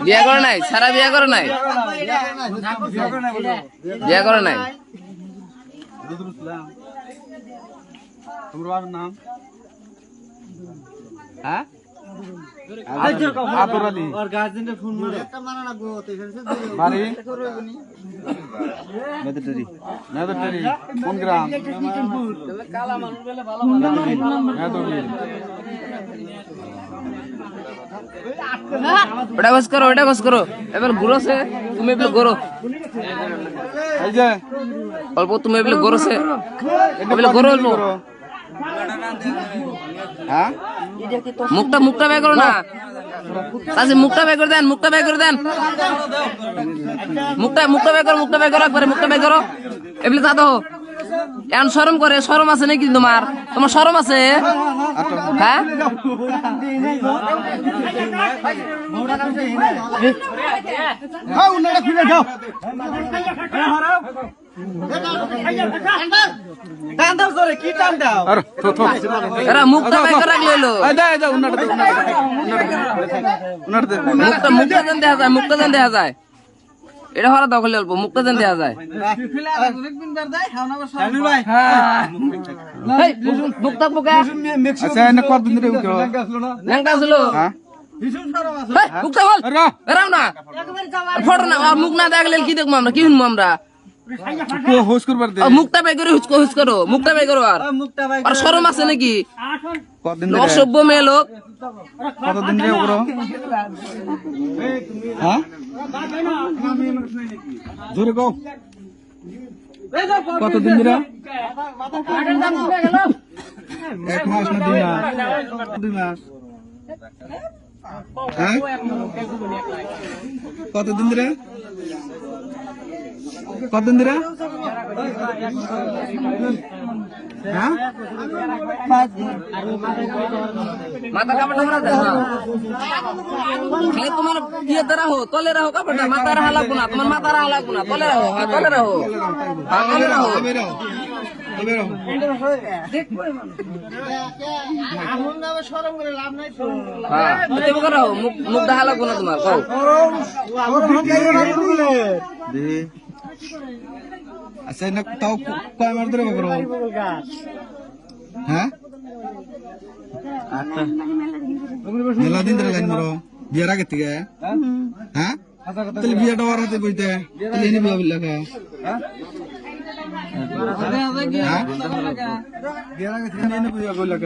বিয়া করে নাই? সারা বিয়া করে নাই? বিয়া করে নাই? তোমার নাম? হ্যাঁ কোন গ্রাম? ওটা বস করো, ওটা বস করো। এবার ঘুরো সে, তুমি এবার ঘুরো। এই যে অল্প তুমি এবার ঘুরো সে, এবার ঘুরো অল্প। হ্যাঁ মুখটা বের করো না। চাচি মুখটা বের করে দেন, মুখটা বের করে দেন। মুখটা বের করো, মুখটা বের করো একবারে, মুখটা বের করো। এগুলো তা তো এখন শরম করে, শরম আছে নাকি তোমার? তোমার শরম আছে? হ্যাঁ এরা মুখটা বের করে রাখলো। মুখটা যেন দেখা যায়, মুখটা যেন দেখা যায়। এটা হরা দখল অল্প, মুখটা যেন দেখা যায়। মুখটা মুখে মুখটা বল এরাও না ফটো না, মুখ না দেখলে কি দেখবো আমরা? কি শুনবো আমরা? মুখটা বের করে হুস করো, মুখটা বের করো। আর শরম আছে নাকি? অসভ্য মেয়ে লোক। কতদিন ধরে করো? হ্যাঁ জোরে কও। কতদিন ধরে? 1 মাস না 2 মাস? 2 মাস। হ্যাঁ কতদিন ধরে? কতদিন ধরে? হ্যাঁ মাথা কাপড় আমরা দেন না খালি তোমার দিয়ে রাখো, তলে রাখো কাপড়টা। মাথা রাখা লাগবো না, তোমার মাথা রাখা লাগবো না, তলে রাখো। হ্যাঁ তলে রাখো, তলে রাখো। মুখ দেখা লাগবো না তোমার। আচ্ছা না তাও কয় মাস ধরে করো? হ্যাঁ মেলা দিন ধরে লাইন ধরো বিয়ের আগে থেকে? হ্যাঁ তাহলে বিয়েটা ওর হাতে বইতে তাহলে এনে বিয়া বললে বিয়ের আগে থেকে এনে বিয়া বললে